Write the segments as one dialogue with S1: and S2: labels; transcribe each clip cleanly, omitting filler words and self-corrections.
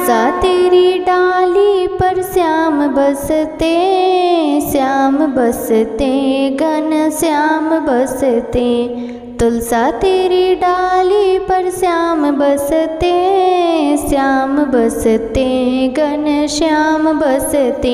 S1: तुलसा तेरी डाली पर श्याम बसते, श्याम बसते, घन श्याम बसते। तुलसा तेरी डाली पर श्याम बसते, श्याम बसते, घन श्याम बसते।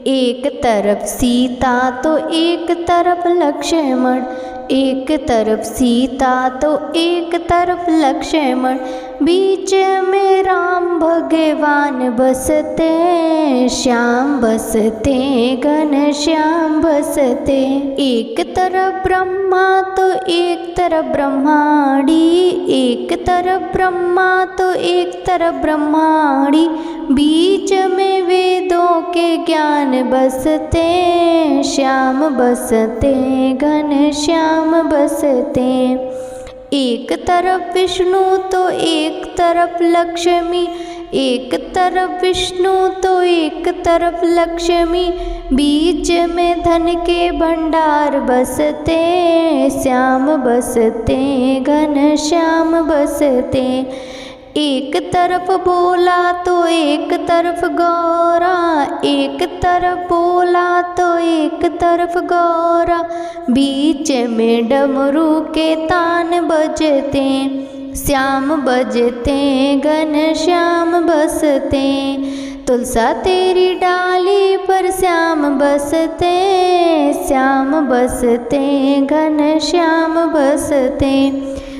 S1: एक तरफ सीता तो एक तरफ लक्ष्मण, एक तरफ सीता तो एक तरफ लक्ष्मण, बीच में राम भगवान बसते, श्याम बसते, घन श्याम बसते। एक तरफ ब्रह्मा तो एक तरफ ब्रह्माणी, एक तरफ ब्रह्मा तो एक तरफ ब्रह्माणी, बीच में वेदों के ज्ञान बसते, श्याम बसते, घन श्याम बसते। एक तरफ विष्णु तो एक तरफ लक्ष्मी, एक तरफ विष्णु तो एक तरफ लक्ष्मी, बीच में धन के भंडार बसते, श्याम बसते, घन श्याम बसते। एक तरफ भोला तो एक तरफ गौरा, एक तरफ भोला तो एक तरफ गौरा, बीच में डमरू के तान बजते, श्याम बजते, घन श्याम बसते। तुलसा तेरी डाली पर श्याम बसते, श्याम बसते, घन श्याम बसते।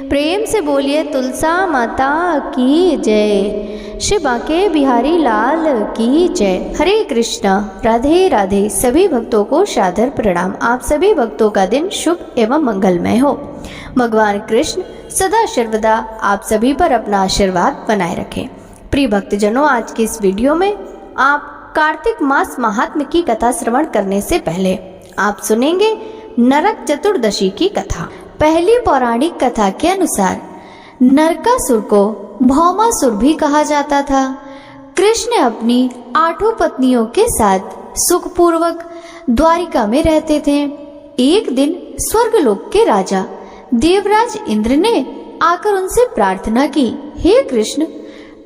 S1: प्रेम से बोलिए तुलसा माता की जय, श्री बांके बिहारी लाल की जय। हरे कृष्णा, राधे राधे। सभी भक्तों को सादर प्रणाम। आप सभी भक्तों का दिन शुभ एवं मंगलमय हो। भगवान कृष्ण सदा सर्वदा आप सभी पर अपना आशीर्वाद बनाए रखें। प्रिय भक्तजनों, आज की इस वीडियो में आप कार्तिक मास महात्म्य की कथा श्रवण करने से पहले आप सुनेंगे नरक चतुर्दशी की कथा। पहली पौराणिक कथा के अनुसार नरकासुर को भौमासुर भी कहा जाता था। कृष्ण अपनी 8 पत्नियों के साथ सुखपूर्वक द्वारिका में रहते थे। एक दिन स्वर्गलोक के राजा देवराज इंद्र ने आकर उनसे प्रार्थना की, हे कृष्ण,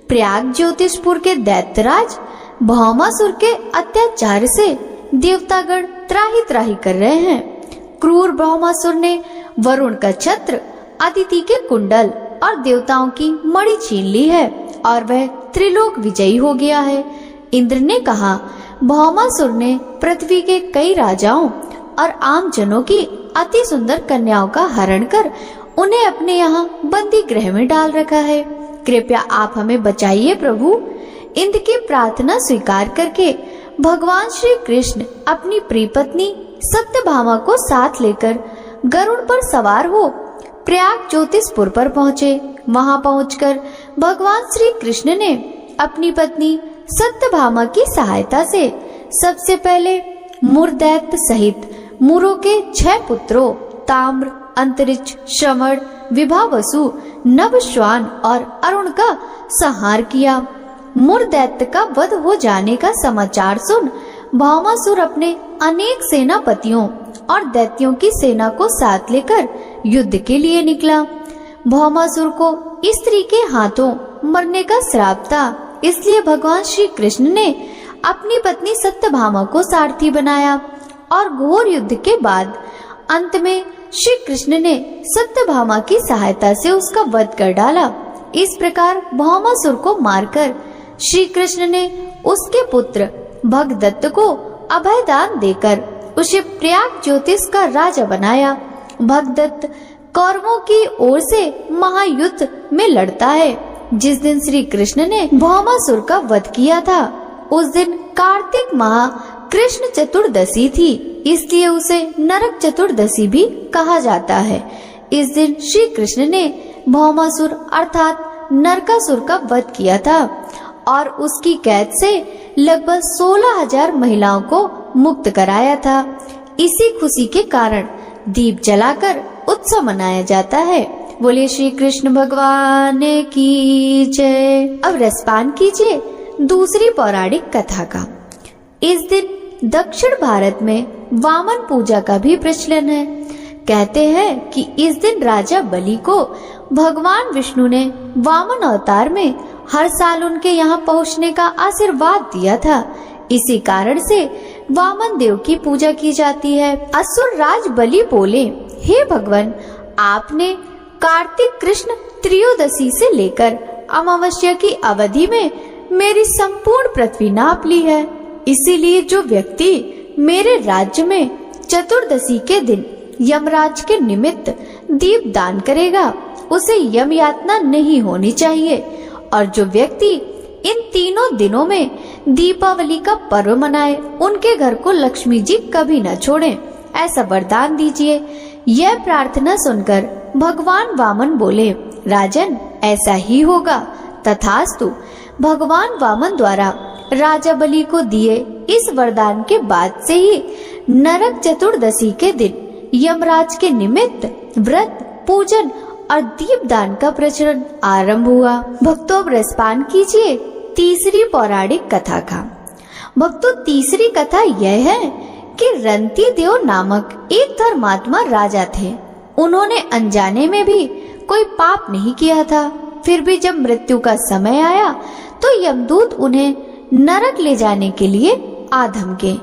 S1: प्रयाग ज्योतिषपुर के दैत्यराज भौमासुर के अत्याचार से देवतागण त्राही त्राही कर रहे हैं। क्रूर भौमासुर ने वरुण का छत्र, अदिति के कुंडल और देवताओं की मणि छीन ली है और वह त्रिलोक विजयी हो गया है। इंद्र ने कहा, भौमासुर ने पृथ्वी के कई राजाओं और आम जनों की अति सुंदर कन्याओं का हरण कर उन्हें अपने यहाँ बंदी गृह में डाल रखा है। कृपया आप हमें बचाइए प्रभु। इंद्र की प्रार्थना स्वीकार करके भगवान श्री कृष्ण अपनी प्रिय पत्नी सत्यभामा को साथ लेकर गरुड़ पर सवार हो प्रयाग ज्योतिषपुर पर पहुँचे। वहां पहुंचकर भगवान श्री कृष्ण ने अपनी पत्नी सत्यभामा की सहायता से सबसे पहले मुरदैत्य सहित मुरों के 6 पुत्रों ताम्र, अंतरिक्ष, श्रवण, विभावसु, नभश्वान और अरुण का संहार किया। मुरदैत्य का वध हो जाने का समाचार सुन भौमासुर अपने अनेक सेनापतियों और दैत्यों की सेना को साथ लेकर युद्ध के लिए निकला। भौमासुर को स्त्री के हाथों मरने का श्राप था, इसलिए भगवान श्री कृष्ण ने अपनी पत्नी सत्यभामा को सारथी बनाया और घोर युद्ध के बाद अंत में श्री कृष्ण ने सत्यभामा की सहायता से उसका वध कर डाला। इस प्रकार भौमासुर को मारकर श्री कृष्ण ने उसके पुत्र भगदत्त को अभयदान देकर उसे प्रयाग ज्योतिष का राजा बनाया। भगदत्त कौरवों की ओर से महायुद्ध में लड़ता है। जिस दिन श्री कृष्ण ने भौमासुर का वध किया था उस दिन कार्तिक माह कृष्ण चतुर्दशी थी, इसलिए उसे नरक चतुर्दशी भी कहा जाता है। इस दिन श्री कृष्ण ने भौमासुर अर्थात नरकासुर का वध किया था और उसकी कैद से लगभग 16,000 महिलाओं को मुक्त कराया था। इसी खुशी के कारण दीप जलाकर उत्सव मनाया जाता है। बोलिए श्री कृष्ण भगवान की जय। अब रसपान कीजिए दूसरी पौराणिक कथा का। इस दिन दक्षिण भारत में वामन पूजा का भी प्रचलन है। कहते हैं कि इस दिन राजा बलि को भगवान विष्णु ने वामन अवतार में हर साल उनके यहाँ पहुँचने का आशीर्वाद दिया था। इसी कारण से वामन देव की पूजा की जाती है। असुर राज बलि बोले, हे भगवान, आपने कार्तिक कृष्ण त्रयोदशी से लेकर अमावस्या की अवधि में मेरी संपूर्ण पृथ्वी नाप ली है। इसीलिए जो व्यक्ति मेरे राज्य में चतुर्दशी के दिन यमराज के निमित्त दीप दान करेगा उसे यम यातना नहीं होनी चाहिए। और जो व्यक्ति इन तीनों दिनों में दीपावली का पर्व मनाए उनके घर को लक्ष्मी जी कभी न छोड़ें, ऐसा वरदान दीजिए। यह प्रार्थना सुनकर भगवान वामन बोले, राजन, ऐसा ही होगा, तथास्तु। भगवान वामन द्वारा राजा बलि को दिए इस वरदान के बाद से ही नरक चतुर्दशी के दिन यमराज के निमित्त व्रत, पूजन और दीपदान का प्रचलन आरंभ हुआ। भक्तों, अब रसपान कीजिए तीसरी पौराणिक कथा का। भक्तों, तीसरी कथा यह है कि रंती देव नामक एक धर्मात्मा राजा थे। उन्होंने अनजाने में भी कोई पाप नहीं किया था। फिर भी जब मृत्यु का समय आया तो यमदूत उन्हें नरक ले जाने के लिए आ धमके।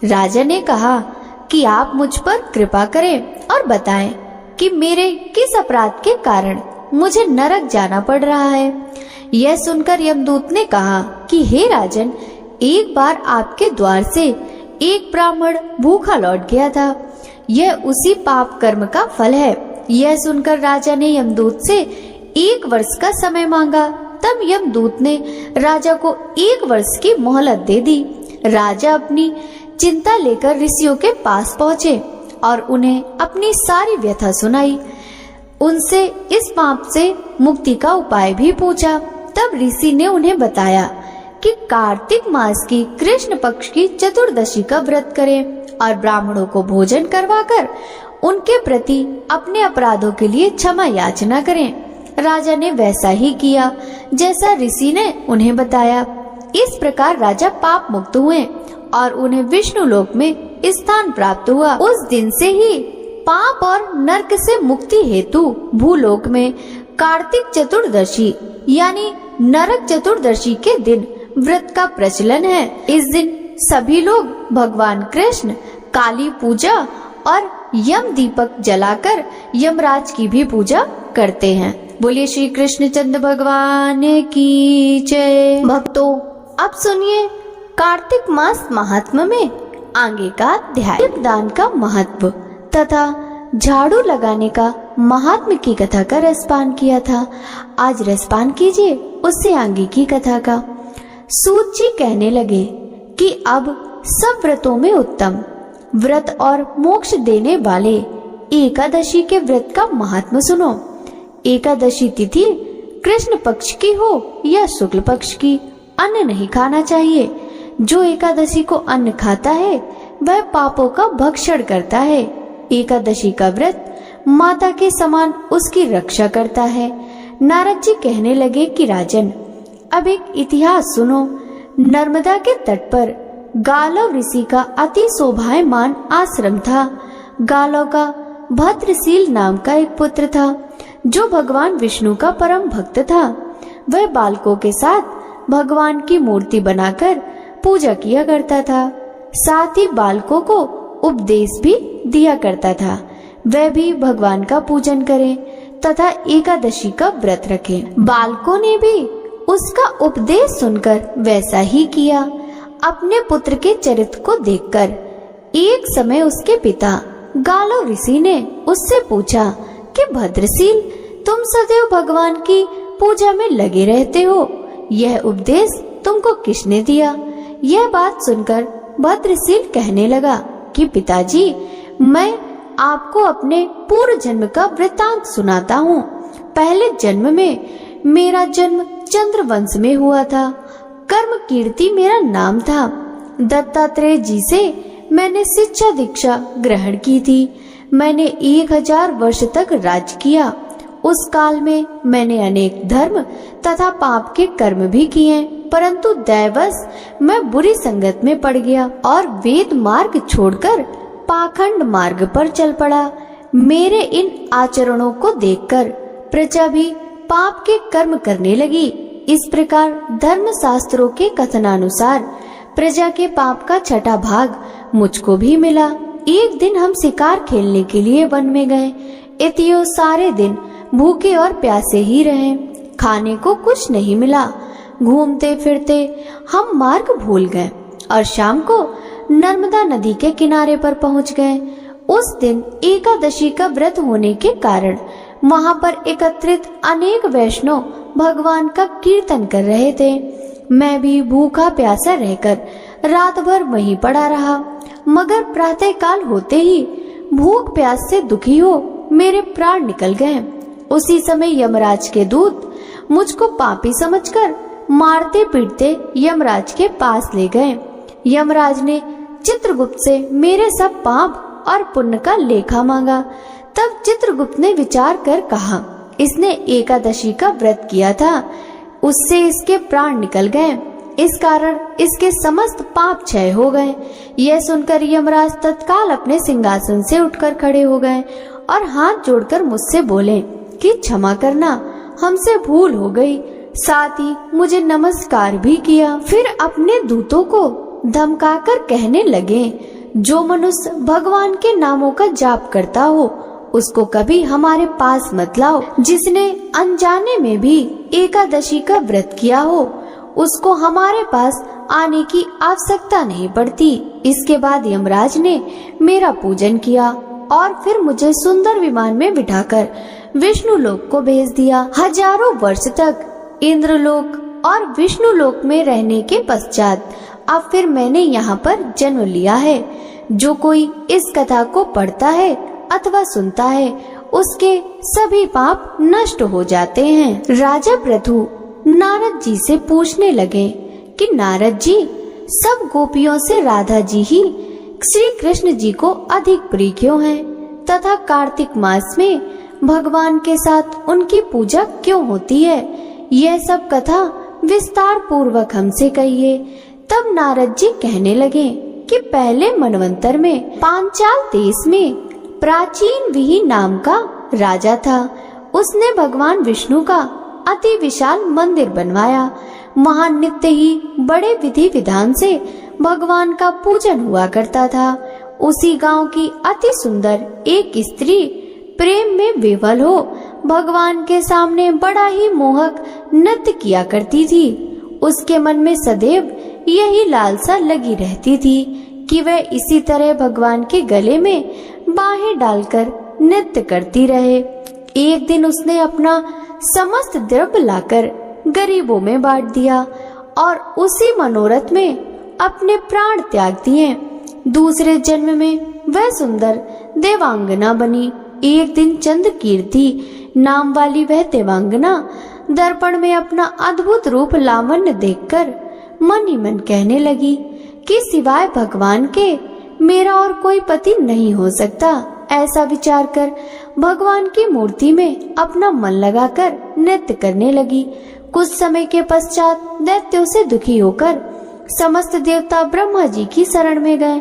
S1: राजा ने कहा कि आप मुझ पर कृपा करें और बताएं कि मेरे किस अपराध के कारण मुझे नरक जाना पड़ रहा है। यह सुनकर यमदूत ने कहा कि हे राजन, एक बार आपके द्वार से एक ब्राह्मण भूखा लौट गया था। यह उसी पाप कर्म का फल है। यह सुनकर राजा ने यमदूत से 1 वर्ष का समय मांगा। तब यमदूत ने राजा को 1 वर्ष की मोहलत दे दी। राजा अपनी चिंता लेकर ऋषियों के पास पहुँचे और उन्हें अपनी सारी व्यथा सुनाई। उनसे इस पाप से मुक्ति का उपाय भी पूछा। तब ऋषि ने उन्हें बताया कि कार्तिक मास की कृष्ण पक्ष की चतुर्दशी का व्रत करें और ब्राह्मणों को भोजन करवाकर उनके प्रति अपने अपराधों के लिए क्षमा याचना करें। राजा ने वैसा ही किया जैसा ऋषि ने उन्हें बताया। इस प्रकार राजा पाप मुक्त हुए और उन्हें विष्णु लोक में स्थान प्राप्त हुआ। उस दिन से ही पाप और नरक से मुक्ति हेतु भूलोक में कार्तिक चतुर्दशी यानी नरक चतुर्दशी के दिन व्रत का प्रचलन है। इस दिन सभी लोग भगवान कृष्ण, काली पूजा और यम दीपक जलाकर यमराज की भी पूजा करते हैं। बोलिए श्री कृष्णचंद्र भगवान की जय। भक्तों, अब सुनिए कार्तिक मास महात्म्य में आगे का अध्याय। दीपदान का महत्व तथा झाड़ू लगाने का महात्म्य की कथा का रसपान किया था। आज रसपान कीजिए उससे आगे की कथा का। सूत जी कहने लगे कि अब सब व्रतों में उत्तम व्रत और मोक्ष देने वाले एकादशी के व्रत का महात्म्य सुनो। एकादशी तिथि कृष्ण पक्ष की हो या शुक्ल पक्ष की, अन्न नहीं खाना चाहिए। जो एकादशी को अन्न खाता है वह पापों का भक्षण करता है। एकादशी का व्रत माता के समान उसकी रक्षा करता है। नारद जी कहने लगे कि राजन, अब एक इतिहास सुनो। नर्मदा के तट पर गालव ऋषि का अति शोभायमान आश्रम था। गालव का भद्रशील नाम का एक पुत्र था जो भगवान विष्णु का परम भक्त था। वह बालकों के साथ भगवान की मूर्ति बनाकर पूजा किया करता था। साथ ही बालकों को उपदेश भी दिया करता था। वह भी भगवान का पूजन करें तथा एकादशी का व्रत रखें। बालकों ने भी उसका उपदेश सुनकर वैसा ही किया। अपने पुत्र के चरित्र को देखकर एक समय उसके पिता गालव ऋषि ने उससे पूछा कि भद्रशील, तुम सदैव भगवान की पूजा में लगे रहते हो, यह उपदेश तुमको किसने दिया? यह बात सुनकर भद्रशील कहने लगा कि पिताजी, मैं आपको अपने पूर्व जन्म का वृतांत सुनाता हूँ। पहले जन्म में मेरा जन्म चंद्रवंश में हुआ था। कर्म कीर्ति मेरा नाम था। दत्तात्रेय जी से मैंने शिक्षा दीक्षा ग्रहण की थी। मैंने 1000 वर्ष तक राज किया। उस काल में मैंने अनेक धर्म तथा पाप के कर्म भी किए, परंतु दैवश मैं बुरी संगत में पड़ गया और वेद मार्ग छोड़कर पाखंड मार्ग पर चल पड़ा। मेरे इन आचरणों को देखकर प्रजा भी पाप के कर्म करने लगी। इस प्रकार धर्म शास्त्रों के कथनानुसार प्रजा के पाप का छठा भाग मुझको भी मिला। एक दिन हम शिकार खेलने के लिए वन में गए। इतियो सारे दिन भूखे और प्यासे ही रहे, खाने को कुछ नहीं मिला। घूमते फिरते हम मार्ग भूल गए और शाम को नर्मदा नदी के किनारे पर पहुंच गए। उस दिन एकादशी का व्रत होने के कारण वहां पर एकत्रित अनेक वैष्णव भगवान का कीर्तन कर रहे थे। मैं भी भूखा प्यासा रहकर रात भर वहीं पड़ा रहा, मगर प्रातः काल होते ही भूख प्यास से दुखी हो मेरे प्राण निकल गए। उसी समय यमराज के दूत मुझको पापी समझकर मारते पीटते यमराज के पास ले गए। यमराज ने चित्रगुप्त से मेरे सब पाप और पुण्य का लेखा मांगा। तब चित्रगुप्त ने विचार कर कहा, इसने एकादशी का व्रत किया था, उससे इसके प्राण निकल गए, इस कारण इसके समस्त पाप क्षय हो गए। यह सुनकर यमराज तत्काल अपने सिंहासन से उठकर खड़े हो गए और हाथ जोड़कर मुझसे बोले कि क्षमा करना, हमसे भूल हो गई। साथ ही मुझे नमस्कार भी किया। फिर अपने दूतों को धमकाकर कहने लगे, जो मनुष्य भगवान के नामों का जाप करता हो उसको कभी हमारे पास मत लाओ। जिसने अनजाने में भी एकादशी का व्रत किया हो उसको हमारे पास आने की आवश्यकता नहीं पड़ती। इसके बाद यमराज ने मेरा पूजन किया और फिर मुझे सुंदर विमान में बिठाकर विष्णु लोक को भेज दिया। हजारों वर्ष तक इंद्रलोक और विष्णु लोक में रहने के पश्चात अब फिर मैंने यहाँ पर जन्म लिया है। जो कोई इस कथा को पढ़ता है अथवा सुनता है उसके सभी पाप नष्ट हो जाते हैं। राजा पृथु नारद जी से पूछने लगे कि नारद जी, सब गोपियों से राधा जी ही श्री कृष्ण जी को अधिक प्रिय क्यों हैं, तथा कार्तिक मास में भगवान के साथ उनकी पूजा क्यों होती है? यह सब कथा विस्तार पूर्वक हमसे कहिए। तब नारद जी कहने लगे कि पहले मनवंतर में पांचाल देश में प्राचीन विहि नाम का राजा था। उसने भगवान विष्णु का अति विशाल मंदिर बनवाया। वहाँ नित्य ही बड़े विधि विधान से भगवान का पूजन हुआ करता था। उसी गांव की अति सुंदर एक स्त्री प्रेम में विवल हो भगवान के सामने बड़ा ही मोहक नृत्य किया करती थी। उसके मन में सदैव यही लालसा लगी रहती थी कि वह इसी तरह भगवान के गले में बाहें डालकर नृत्य करती रहे। एक दिन उसने अपना समस्त द्रव्य लाकर गरीबों में बांट दिया और उसी मनोरथ में अपने प्राण त्याग दिए। दूसरे जन्म में वह सुंदर देवांगना बनी। एक दिन चंद्रकीर्ति नाम वाली वह देवांगना दर्पण में अपना अद्भुत रूप लावण्य देखकर मन ही मन कहने लगी कि सिवाय भगवान के मेरा और कोई पति नहीं हो सकता। ऐसा विचार कर भगवान की मूर्ति में अपना मन लगाकर नृत्य करने लगी। कुछ समय के पश्चात दैत्यों से दुखी होकर समस्त देवता ब्रह्मा जी की शरण में गए।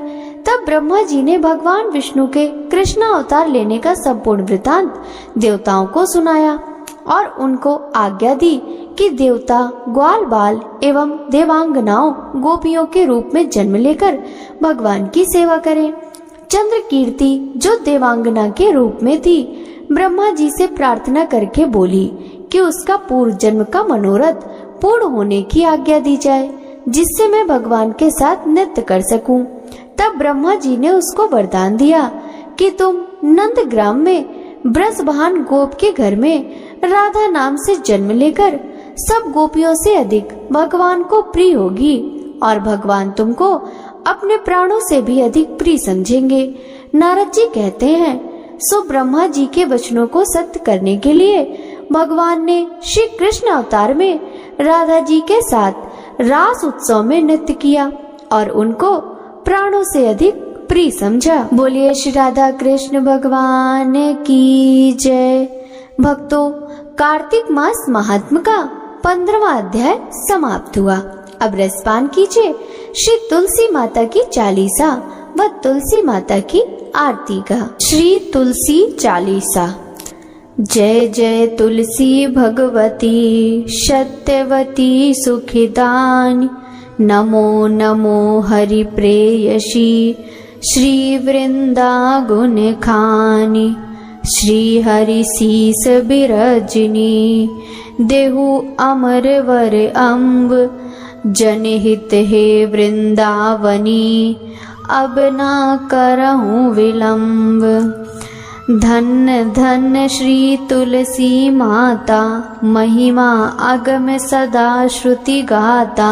S1: तब ब्रह्मा जी ने भगवान विष्णु के कृष्ण अवतार लेने का संपूर्ण वृतांत देवताओं को सुनाया और उनको आज्ञा दी कि देवता ग्वाल बाल एवं देवांगनाओं गोपियों के रूप में जन्म लेकर भगवान की सेवा करें। चंद्रकीर्ति जो देवांगना के रूप में थी ब्रह्मा जी से प्रार्थना करके बोली कि उसका पूर्व जन्म का मनोरथ पूर्ण होने की आज्ञा दी जाए, जिससे मैं भगवान के साथ नृत्य कर सकूं। तब ब्रह्मा जी ने उसको वरदान दिया कि तुम नंदग्राम में ब्रजभान गोप के घर में राधा नाम से जन्म लेकर सब गोपियों से अधिक भगवान को प्रिय होगी और भगवान तुमको अपने प्राणों से भी अधिक प्रिय समझेंगे। नारद जी कहते हैं, सो ब्रह्मा जी के वचनों को सत्य करने के लिए भगवान ने श्री कृष्ण अवतार में राधा जी के साथ रास उत्सव में नृत्य किया और उनको प्राणों से अधिक प्रिय समझा। बोलिए श्री राधा कृष्ण भगवान की जय। भक्तों, कार्तिक मास महात्म का 15वां अध्याय समाप्त हुआ। अब रसपान कीजिए श्री तुलसी माता की चालीसा व तुलसी माता की आरती का। श्री तुलसी चालीसा। जय जय तुलसी भगवती सत्यवती सुखिदानी। नमो नमो हरि प्रेयसी श्री वृंदा गुण खानी। श्री हरि शीस बिरजनी देहु अमर वर अम्ब। जनहित हे वृंदावनी अब ना करहूँ विलम्ब। धन्य धन्य श्री तुलसी माता महिमा अगम सदा श्रुति गाता।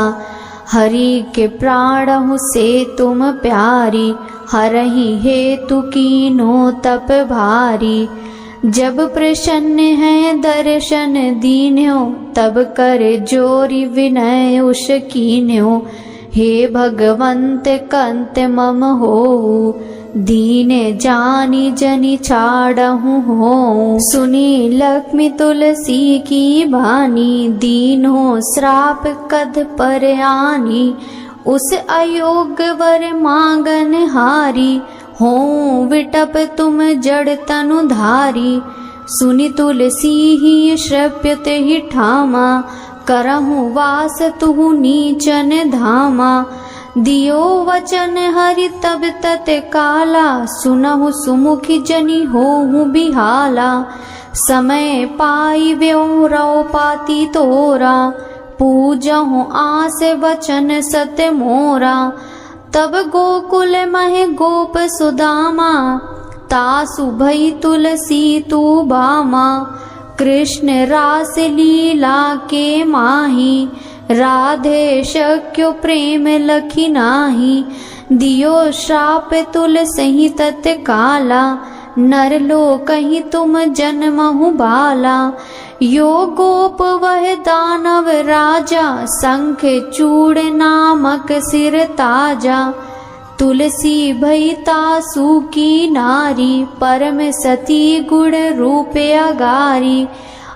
S1: हरि के प्राणहु से तुम प्यारी हरहि हेतु कीनो तप भारी। जब प्रसन्न है दर्शन दीन्यो तब कर जोरी विनय उष कीन्यो। हे भगवंत कंत मम हो दीन जानी जनि छाड़हु हो। सुनी लक्ष्मी तुलसी की बानी दीन हो श्राप कद पर आनी। उस अयोग्य वर मांगन हारी हो विटप तुम जड़ तनु धारी। सुनि तुलसी ही श्रव्यत ही ठामा करहु वास तुहु नीचन धामा। दियो वचन हरि तब तत काला सुनहु सुमुखी जनि होहु बिहाला। समय पाई व्यो रौ पाती तोरा पूजहु आस वचन सत्य मोरा। तब गोकुल मह गोप सुदामा तासु भई तुलसी तू बामा। कृष्ण रास लीला के माही राधे शक्यो प्रेम लखी नाही। दियो श्राप तुलसी तत्काला नरलो कहीं तुम जन्महु बाला। यो गोप वह दानव राजा शंख चूड़ नामक सिर ताजा। तुलसी भई तासु की नारी परम सती गुण रूप अगारी।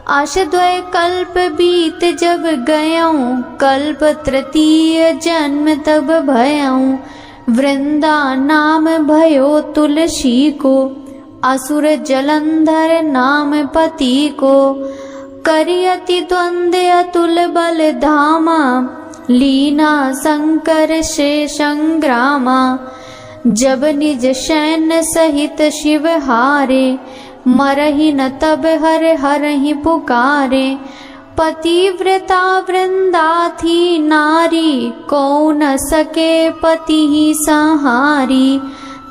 S1: आशद्वय कल्प बीत जब गयऊँ कल्प तृतीय जन्म तब भयऊँ। वृंदा नाम भयो तुलसी को असुर जलंधर नाम पति को। करियति द्वंद अतुल बल धामा लीना शंकर से संग्रामा। जब निज सैन्य सहित शिव हारे मरहि न तब हर हरहि पुकारे। पतिव्रता वृंदा थी नारी को न सके पति ही संहारी।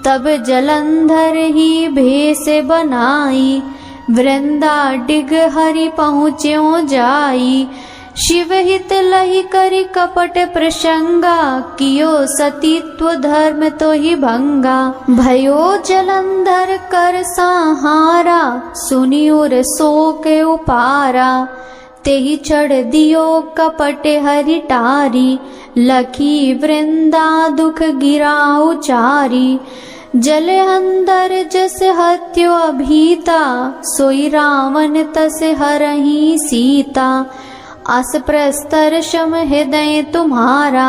S1: तब जलंधर ही भेष बनाई वृंदा डिग हरि पहुँच्यो जाई। शिव हित लहि करि कपट प्रसंगा कियो सतीत्व धर्म तो ही भंगा। भयो जलंधर कर संहारा सुनि उर शोक उपारा। तेहि चढ़ दियो कपट हरि टारी लखी वृंदा दुख गिरा उचारी। जल अंदर जस हत्यो अभीता सोई रावण तस हरहि सीता। अस प्रस्तर शम हृदय तुम्हारा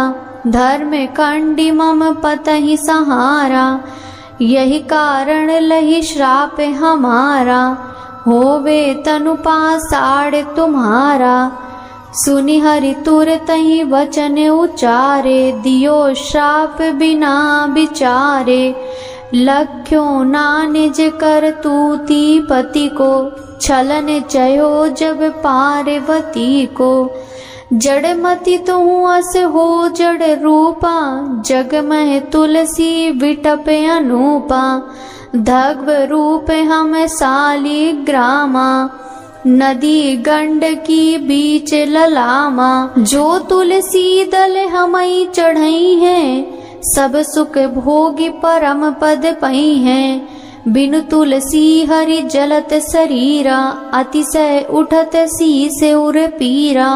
S1: धर्म कंडी मम पतहि सहारा। यही कारण लहि श्राप हमारा होवे तनु पासाड़ तुम्हारा। सुनि हरि तुरतहि वचन उचारे दियो श्राप बिना विचारे। लख्यो ना निज कर तूती पति को छलन चयो जब पार्वती को। जड़मति तुहु अस हो जड़ रूपा जग मह तुलसी विटप अनूपा। धग्व रूप हम साली ग्रामा नदी गंड की बीच ललामा। जो तुलसी दल हमई चढ़ई हैं सब सुख भोगी परम पद पई हैं। बिनु तुलसी हरि जलत शरीरा अतिशय उठत शीस उर पीरा।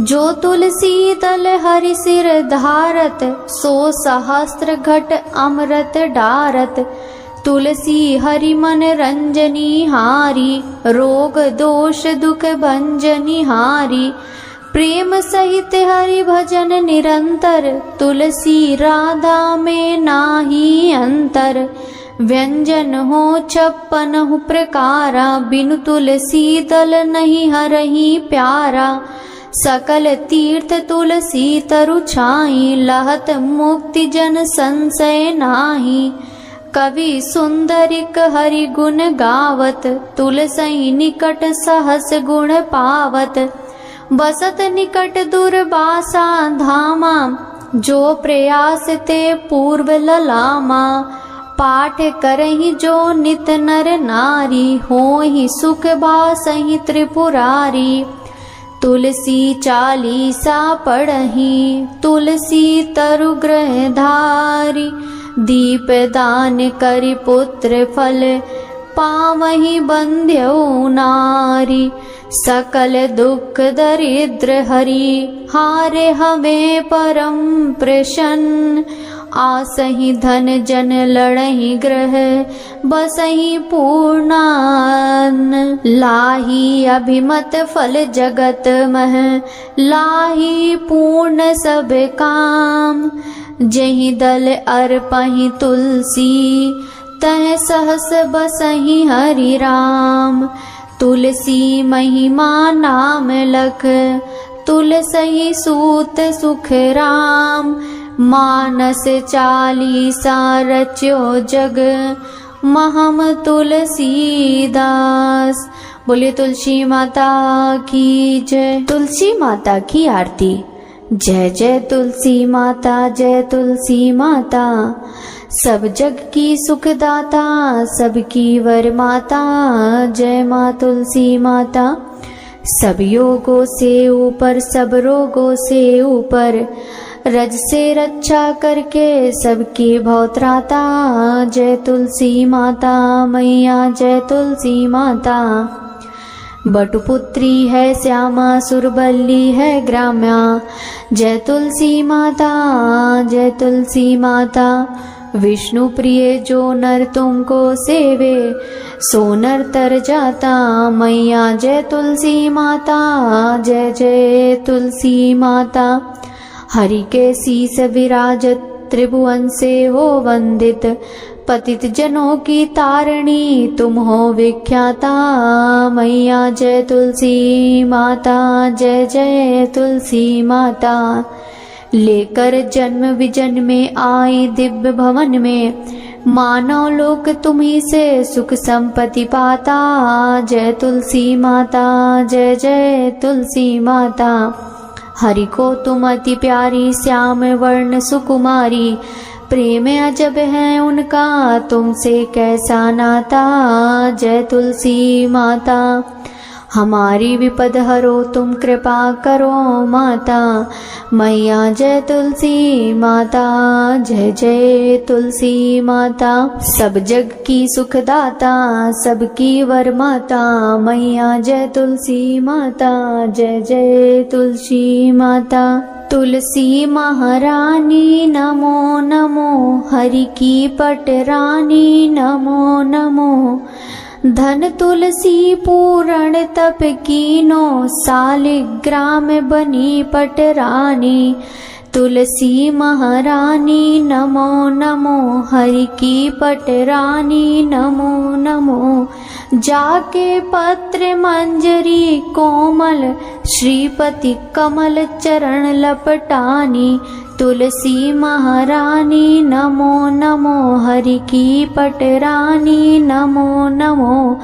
S1: जो तुलसी दल हरि सिर धारत सो सहस्त्र घट अमृत डारत। तुलसी हरि मन रंजनी हारी रोग दोष दुख भंजनी हारी। प्रेम सहित हरि भजन निरंतर तुलसी राधा में नाही अंतर। व्यंजन हो 56 प्रकारा, बिनु तुलसी दल नहीं हरहि प्यारा। सकल तीर्थ तुलसी तरु छाई, लहत मुक्ति जन संशय नाही। कवि सुंदरिक हरि गुण गावत, तुलसी निकट सहस गुण पावत। बसत निकट दुर्वासा धामा, जो प्रयास ते पूर्व ललामा। पाठ करहि जो नित नर नारी, होहि सुख बासहि त्रिपुरारी। तुलसी चालीसा पढ़हि, तुलसी तरु ग्रह धारी। दीप दान करि पुत्र फल, पावहि बंध्यो नारी। सकल दुख दरिद्र हरि, हारे हवे परम प्रसन्न। आसहि धन जन लड़हि ग्रह, बसहि पूर्णान्न। लाही अभिमत फल जगत मह, लाही पूर्ण सब काम। जहि दल अर्पहि तुलसी, तह सहस बसहि हरि राम। तुलसी महिमा नाम लख, तुलसी सूत सुख राम। मानस चालीसा रच्यो जग, महम तुलसीदास। बोलिए तुलसी माता की जय। तुलसी माता की आरती। जय जय तुलसी माता, जय तुलसी माता। सब जग की सुखदाता, सबकी वर माता। जय माँ तुलसी माता। सब योगों से ऊपर, सब रोगों से ऊपर, रज से रक्षा करके सबकी भवत्राता। जय तुलसी माता मैया, जय तुलसी माता। बटुपुत्री है श्यामा, सुरबल्ली है ग्राम्या। जय तुलसी माता, जय तुलसी माता। विष्णु प्रिय जो नर तुमको सेवे, सो नर तर जाता। मैया जय तुलसी माता, जय जय तुलसी माता। हरि के शीस विराजत, त्रिभुवन से हो वंदित। पतित जनों की तारणी, तुम हो विख्याता। मैया जय तुलसी माता, जय जय तुलसी माता। लेकर जन्म विजन में आई दिव्य भवन में, मानव लोक तुम्ही से सुख संपत्ति पाता। जय तुलसी माता, जय जय तुलसी माता। हरि को तुम अति प्यारी, श्याम वर्ण सुकुमारी। प्रेम अजब है उनका, तुमसे कैसा नाता। जय तुलसी माता। हमारी विपद हरो, तुम कृपा करो माता। मैया जय तुलसी माता, जय जय तुलसी माता। सब जग की सुखदाता, सबकी वर माता। मैया जय तुलसी माता, जय जय तुलसी माता। तुलसी महारानी नमो नमो, हरि की पटरानी नमो नमो। धन तुलसी पूरण तप कीनो, सालिग्राम बनी पटरानी। तुलसी महारानी नमो नमो, हरि की पटरानी नमो नमो। जाके पत्र मंजरी कोमल, श्रीपति कमल चरण लपटानी। तुलसी महारानी नमो नमो, हरि की पटरानी नमो नमो।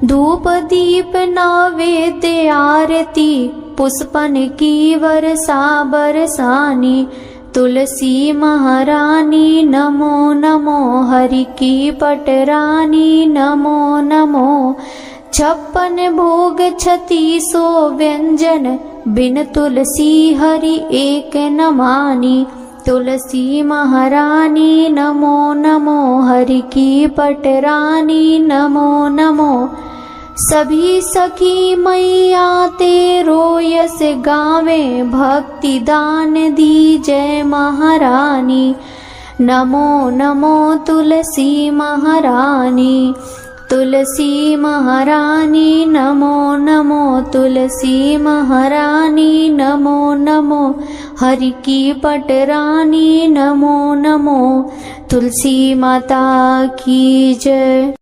S1: धूप दीप नैवेद्य आरती, पुष्पन की वर्षा बरसानी। तुलसी महारानी नमो नमो, हरि की पटरानी नमो नमो। 56 भोग 3600 व्यंजन, बिन तुलसी हरि एक न मानी। तुलसी महारानी नमो नमो, हरि की पटरानी नमो नमो। सभी सखी मैया तेरो यस गावे, भक्ति दान दी जय महारानी। नमो नमो तुलसी महारानी। तुलसी महारानी नमो नमो, तुलसी महारानी नमो नमो। हरि की पटरानी नमो नमो। तुलसी माता की जय।